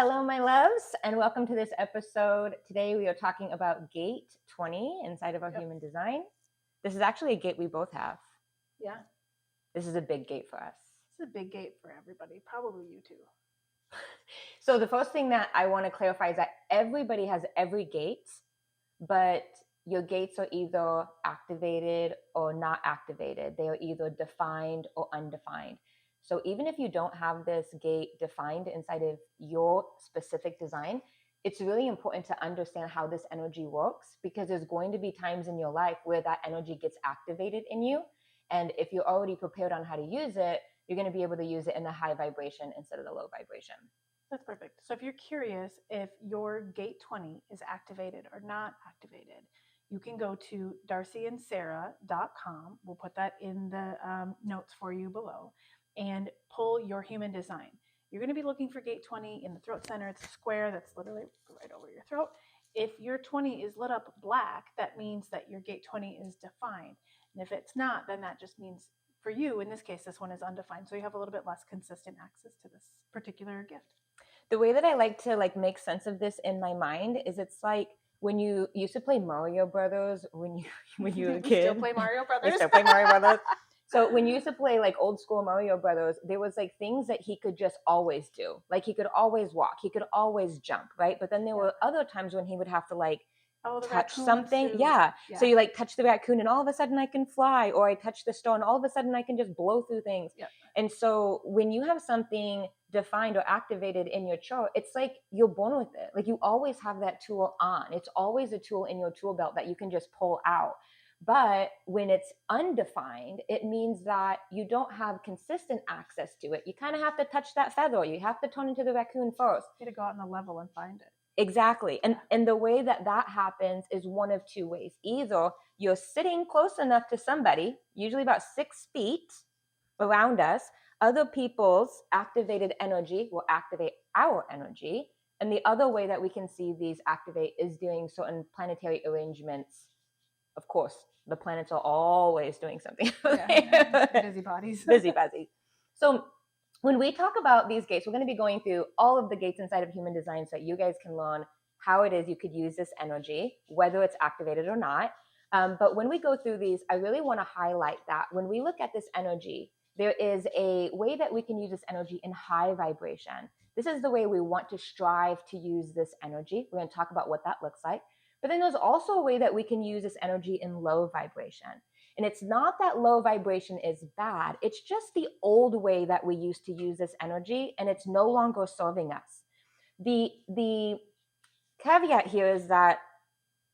Hello, my loves, and welcome to this episode. Today we are talking about gate 20 inside of our human design. This is actually a gate we both have. Yeah. This is a big gate for us. It's a big gate for everybody, probably you too. So the first thing that I want to clarify is that everybody has every gate, but your gates are either activated or not activated. They are either defined or undefined. So even if you don't have this gate defined inside of your specific design, it's really important to understand how this energy works, because there's going to be times in your life where that energy gets activated in you. And if you're already prepared on how to use it, you're going to be able to use it in the high vibration instead of the low vibration. That's perfect. So if you're curious if your gate 20 is activated or not activated, you can go to darcyandsarah.com. We'll put that in the notes for you below, and pull your human design. You're going to be looking for gate 20 in the throat center. It's a square that's literally right over your throat. If your 20 is lit up black, that means that your gate 20 is defined. And if it's not, then that just means for you, in this case, this one is undefined. So you have a little bit less consistent access to this particular gift. The way that I like to make sense of this in my mind is it's like when you used to play Mario Brothers when you were a kid. We still play Mario Brothers. We still play Mario Brothers. So when you used to play like old school Mario Brothers, there was like things that he could just always do. Like he could always walk, he could always jump, right? But then there were other times when he would have to like touch something. Yeah. So you like touch the raccoon and all of a sudden I can fly, or I touch the stone, all of a sudden I can just blow through things. Yep. And so when you have something defined or activated in your chart, it's like you're born with it. Like you always have that tool on. It's always a tool in your tool belt that you can just pull out. But when it's undefined, it means that you don't have consistent access to it. You kind of have to touch that feather. You have to turn into the raccoon first. You got to go out on the level and find it. Exactly. And the way that happens is one of two ways. Either you're sitting close enough to somebody, usually about 6 feet around us, other people's activated energy will activate our energy. And the other way that we can see these activate is doing certain planetary arrangements. Of course, the planets are always doing something. Busybodies. Busybodies. So when we talk about these gates, we're going to be going through all of the gates inside of human design so that you guys can learn how it is you could use this energy, whether it's activated or not. But when we go through these, I really want to highlight that when we look at this energy, there is a way that we can use this energy in high vibration. This is the way we want to strive to use this energy. We're going to talk about what that looks like. But then there's also a way that we can use this energy in low vibration. And it's not that low vibration is bad. It's just the old way that we used to use this energy, and it's no longer serving us. The caveat here is that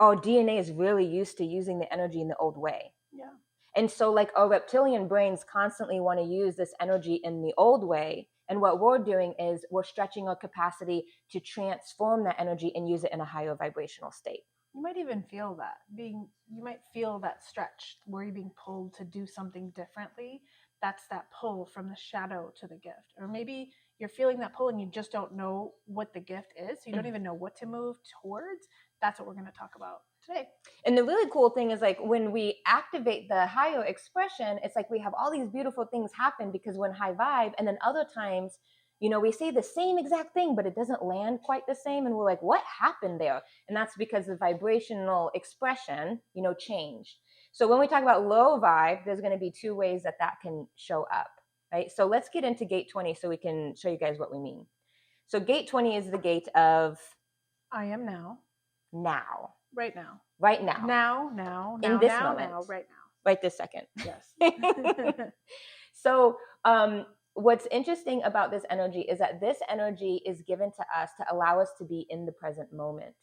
our DNA is really used to using the energy in the old way. Yeah. And so like our reptilian brains constantly want to use this energy in the old way. And what we're doing is we're stretching our capacity to transform that energy and use it in a higher vibrational state. You might even feel that you might feel that stretch where you're being pulled to do something differently. That's that pull from the shadow to the gift. Or maybe you're feeling that pull and you just don't know what the gift is. So you don't even know what to move towards. That's what we're going to talk about today. And the really cool thing is like when we activate the higher expression, it's like we have all these beautiful things happen because we're in high vibe. And then other times, you know, we say the same exact thing, but it doesn't land quite the same. And we're like, what happened there? And that's because the vibrational expression, you know, changed. So when we talk about low vibe, there's going to be two ways that can show up, right? So let's get into gate 20 so we can show you guys what we mean. So gate 20 is the gate of I am now. Now. Right now. Right now. Now. In this moment. Right now. Right this second. Yes. So what's interesting about this energy is that this energy is given to us to allow us to be in the present moment.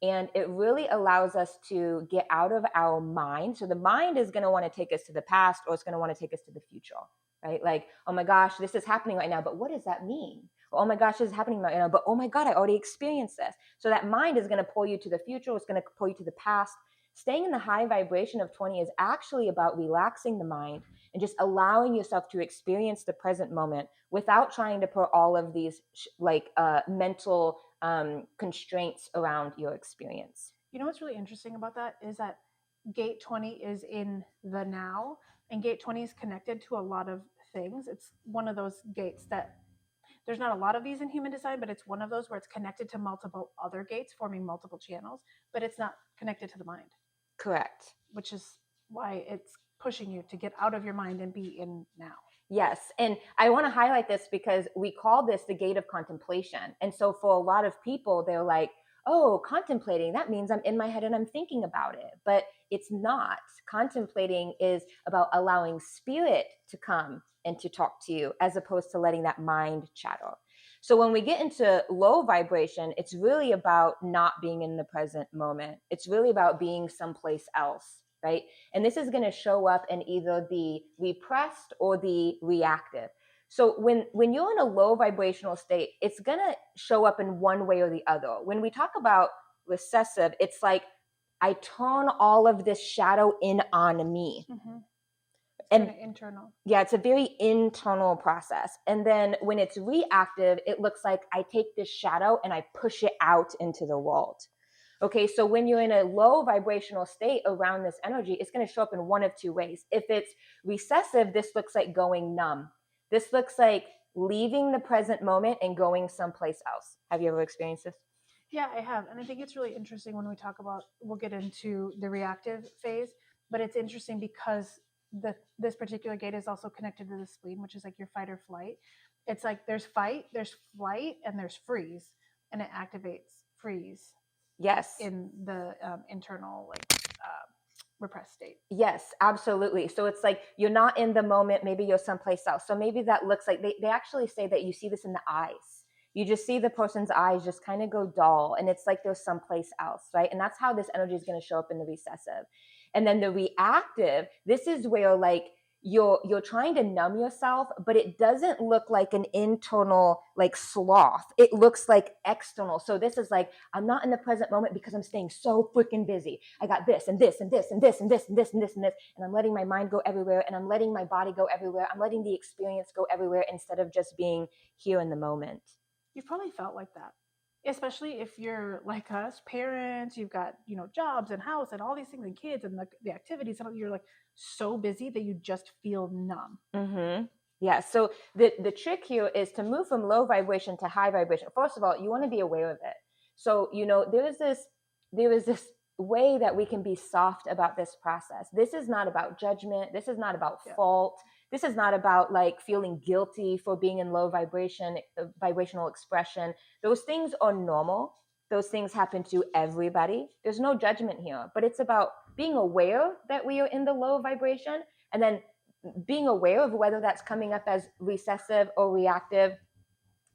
And it really allows us to get out of our mind. So the mind is going to want to take us to the past, or it's going to want to take us to the future, right? Like, oh my gosh, this is happening right now, but what does that mean? Oh my gosh, this is happening right now, but oh my God, I already experienced this. So that mind is going to pull you to the future. It's going to pull you to the past. Staying in the high vibration of 20 is actually about relaxing the mind and just allowing yourself to experience the present moment without trying to put all of these mental constraints around your experience. You know what's really interesting about that is that gate 20 is in the now, and gate 20 is connected to a lot of things. It's one of those gates that There's not a lot of these in human design, but it's one of those where it's connected to multiple other gates, forming multiple channels, but it's not connected to the mind. Correct. Which is why it's pushing you to get out of your mind and be in now. Yes. And I want to highlight this because we call this the gate of contemplation. And so for a lot of people, they're like, oh, contemplating, that means I'm in my head and I'm thinking about it. But it's not. Contemplating is about allowing spirit to come and to talk to you as opposed to letting that mind chatter. So when we get into low vibration, it's really about not being in the present moment. It's really about being someplace else, right? And this is going to show up in either the repressed or the reactive. So when you're in a low vibrational state, it's going to show up in one way or the other. When we talk about recessive, it's like I turn all of this shadow in on me. Mm-hmm. And internal. Yeah, it's a very internal process. And then when it's reactive, it looks like I take this shadow and I push it out into the world. Okay, so when you're in a low vibrational state around this energy, it's going to show up in one of two ways. If it's recessive, this looks like going numb. This looks like leaving the present moment and going someplace else. Have you ever experienced this? Yeah, I have. And I think it's really interesting when we talk about, we'll get into the reactive phase, but it's interesting because this particular gate is also connected to the spleen, which is like your fight or flight. It's like there's fight, there's flight, and there's freeze, and it activates freeze. Yes. In the internal, like, repressed state. Yes, absolutely. So it's like you're not in the moment, maybe you're someplace else. So maybe that looks like they actually say that you see this in the eyes. You just see the person's eyes just kind of go dull and it's like they're someplace else, right? And that's how this energy is going to show up in the recessive. And then the reactive, this is where like you're trying to numb yourself, but it doesn't look like an internal like sloth. It looks like external. So this is like I'm not in the present moment because I'm staying so freaking busy. I got this and this and this and this and this and this and this and this, and I'm letting my mind go everywhere and I'm letting my body go everywhere. I'm letting the experience go everywhere instead of just being here in the moment. You've probably felt like that, especially if you're like us, parents. You've got, jobs and house and all these things and kids and the activities, and you're like so busy that you just feel numb. Mm-hmm. Yeah. So the trick here is to move from low vibration to high vibration. First of all, you want to be aware of it. So there is this way that we can be soft about this process. This is not about judgment. This is not about fault. This is not about like feeling guilty for being in low vibration, vibrational expression. Those things are normal. Those things happen to everybody. There's no judgment here, but it's about being aware that we are in the low vibration and then being aware of whether that's coming up as recessive or reactive,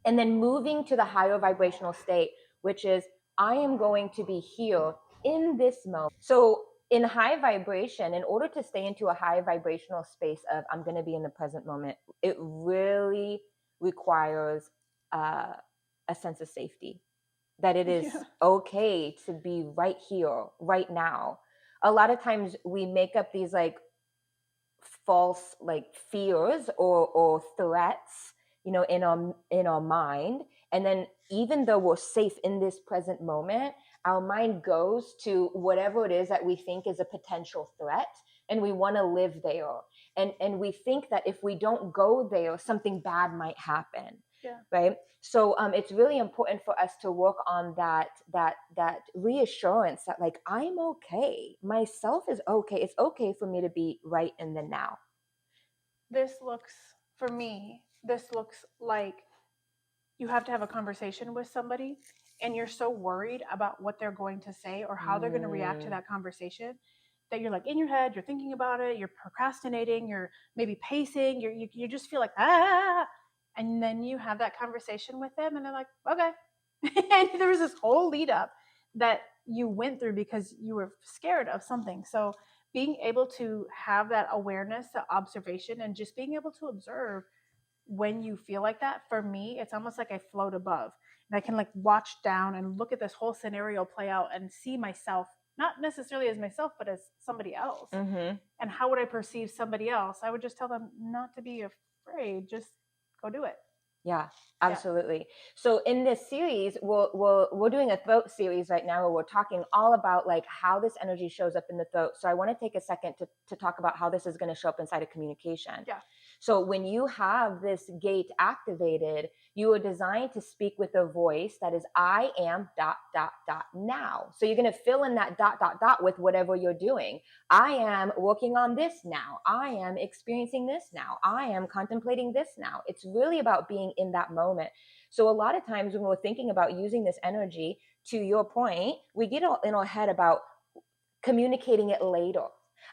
and then moving to the higher vibrational state, which is I am going to be here in this moment. So in high vibration, in order to stay into a high vibrational space of I'm going to be in the present moment, it really requires a sense of safety, that it is okay to be right here, right now. A lot of times we make up these like false like fears or threats in our mind, and then even though we're safe in this present moment, our mind goes to whatever it is that we think is a potential threat, and we want to live there, and we think that if we don't go there something bad might happen. Right. So it's really important for us to work on that reassurance that like I'm okay, myself is okay, it's okay for me to be right in the now. This looks like you have to have a conversation with somebody and you're so worried about what they're going to say or how they're going to react to that conversation that you're like in your head, you're thinking about it, you're procrastinating, you're maybe pacing, you just feel like and then you have that conversation with them and they're like, okay. And there was this whole lead up that you went through because you were scared of something. So being able to have that awareness, that observation, and just being able to observe when you feel like that, for me, it's almost like I float above and I can like watch down and look at this whole scenario play out and see myself, not necessarily as myself, but as somebody else. Mm-hmm. And how would I perceive somebody else? I would just tell them not to be afraid, just go do it. Yeah, absolutely. Yeah. So in this series, we're doing a throat series right now where we're talking all about like how this energy shows up in the throat. So I want to take a second to talk about how this is going to show up inside of communication. Yeah. So when you have this gate activated, you are designed to speak with a voice that is, I am ... now. So you're going to fill in that ... with whatever you're doing. I am working on this now. I am experiencing this now. I am contemplating this now. It's really about being in that moment. So a lot of times when we're thinking about using this energy, to your point, we get all in our head about communicating it later.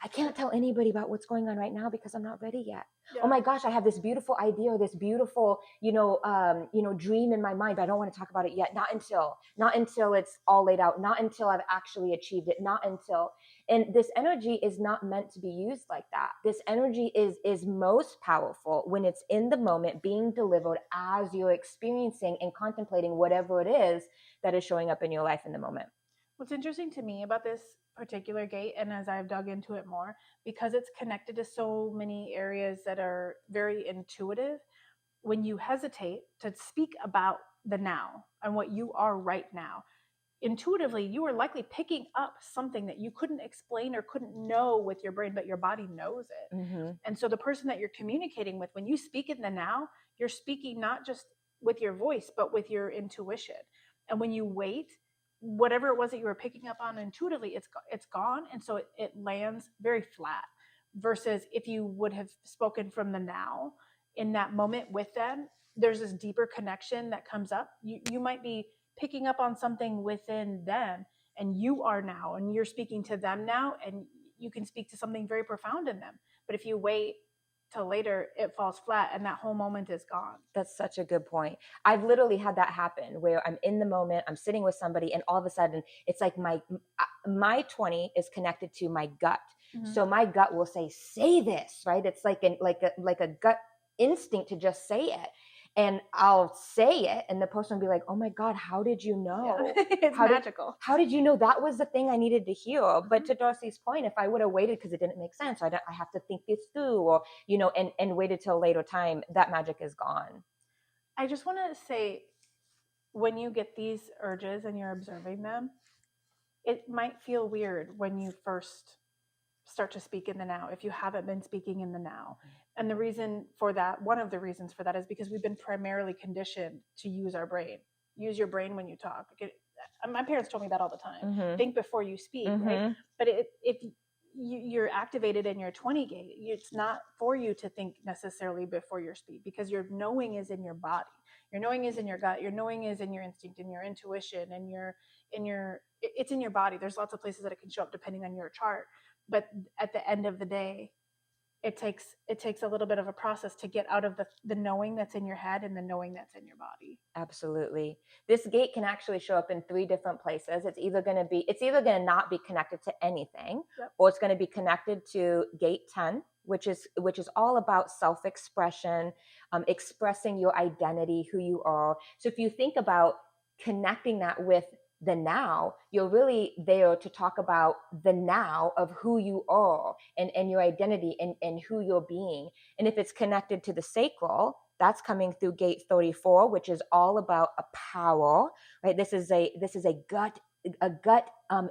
I can't tell anybody about what's going on right now because I'm not ready yet. Yeah. Oh my gosh, I have this beautiful idea or this beautiful, dream in my mind, but I don't want to talk about it yet. Not until it's all laid out. Not until I've actually achieved it. Not until. And this energy is not meant to be used like that. This energy is most powerful when it's in the moment, being delivered as you're experiencing and contemplating whatever it is that is showing up in your life in the moment. What's interesting to me about this particular gate, and as I've dug into it more, because it's connected to so many areas that are very intuitive, when you hesitate to speak about the now and what you are right now, intuitively, you are likely picking up something that you couldn't explain or couldn't know with your brain, but your body knows it. Mm-hmm. And so the person that you're communicating with, when you speak in the now, you're speaking not just with your voice, but with your intuition. And when you wait, whatever it was that you were picking up on intuitively, it's gone. And so it lands very flat versus if you would have spoken from the now in that moment with them, there's this deeper connection that comes up. You might be picking up on something within them and you are now, and you're speaking to them now, and you can speak to something very profound in them. But if you wait till later, it falls flat and that whole moment is gone. That's such a good point. I've literally had that happen where I'm in the moment, I'm sitting with somebody, and all of a sudden it's like my 20 is connected to my gut. Mm-hmm. So my gut will say this, right? It's like a gut instinct to just say it. And I'll say it, and the person will be like, "Oh my God, how did you know?" Yeah. It's magical. How did you know that was the thing I needed to hear? Mm-hmm. But to Darcy's point, if I would have waited because it didn't make sense, I have to think this through, or and waited till a later time, that magic is gone. I just want to say, when you get these urges and you're observing them, it might feel weird when you first start to speak in the now if you haven't been speaking in the now. And the reason for that, one of the reasons for that, is because we've been primarily conditioned to use our brain. Use your brain when you talk. My parents told me that all the time. Mm-hmm. Think before you speak, mm-hmm. right? But if you're activated in your 20 gate, it's not for you to think necessarily before your speak, because your knowing is in your body. Your knowing is in your gut. Your knowing is in your instinct and your intuition and it's in your body. There's lots of places that it can show up depending on your chart. But at the end of the day, it takes a little bit of a process to get out of the knowing that's in your head and the knowing that's in your body. Absolutely. This gate can actually show up in 3 different places. It's either going to not be connected to anything, yep. Or it's going to be connected to gate 10, which is all about self-expression, expressing your identity, who you are. So if you think about connecting that with the now, you're really there to talk about the now of who you are and your identity and who you're being. And if it's connected to the sacral, that's coming through gate 34, which is all about a power, right? This is a gut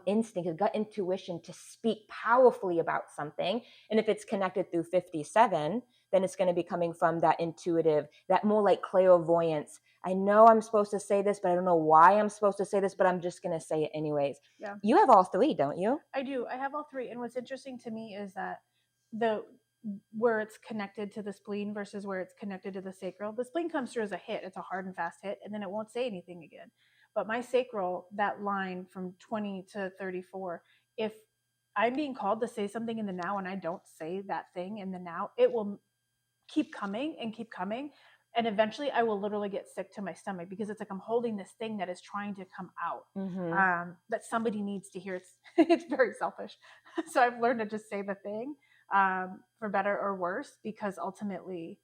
instinct, a gut intuition to speak powerfully about something. And if it's connected through 57, then it's going to be coming from that intuitive, that more like clairvoyance. I know I'm supposed to say this, but I don't know why I'm supposed to say this, but I'm just going to say it anyways. Yeah. You have all 3, don't you? I do. I have all 3. And what's interesting to me is that where it's connected to the spleen versus where it's connected to the sacral. The spleen comes through as a hit. It's a hard and fast hit, and then it won't say anything again. But my sacral, that line from 20 to 34, if I'm being called to say something in the now and I don't say that thing in the now, it will keep coming and keep coming. And eventually I will literally get sick to my stomach, because it's like I'm holding this thing that is trying to come out, mm-hmm. That somebody needs to hear. It's very selfish. So I've learned to just say the thing, for better or worse, because ultimately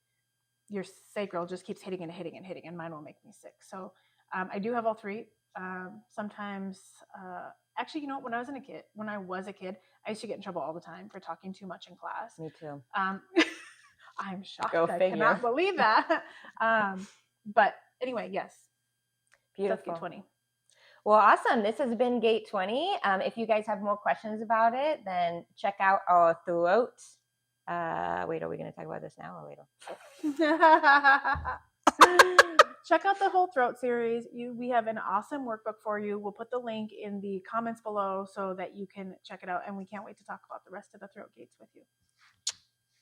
your sacral just keeps hitting and hitting and hitting, and mine will make me sick. So I do have all 3. Sometimes, actually, when I was a kid, I used to get in trouble all the time for talking too much in class. Me too. I'm shocked. I cannot believe that. But anyway, yes. Beautiful. Gate 20. Well, awesome. This has been Gate 20. If you guys have more questions about it, then check out our throat Wait, are we going to talk about this now or later? Check out the whole throat series. We have an awesome workbook for you. We'll put the link in the comments below so that you can check it out. And we can't wait to talk about the rest of the throat gates with you.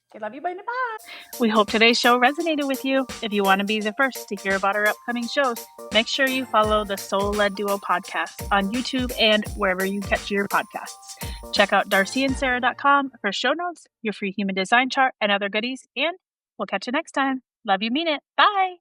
Okay, love you. Bye. We hope today's show resonated with you. If you want to be the first to hear about our upcoming shows, make sure you follow the Soul Led Duo podcast on YouTube and wherever you catch your podcasts. Check out darcyandsarah.com for show notes, your free human design chart, and other goodies. And we'll catch you next time. Love you, mean it. Bye.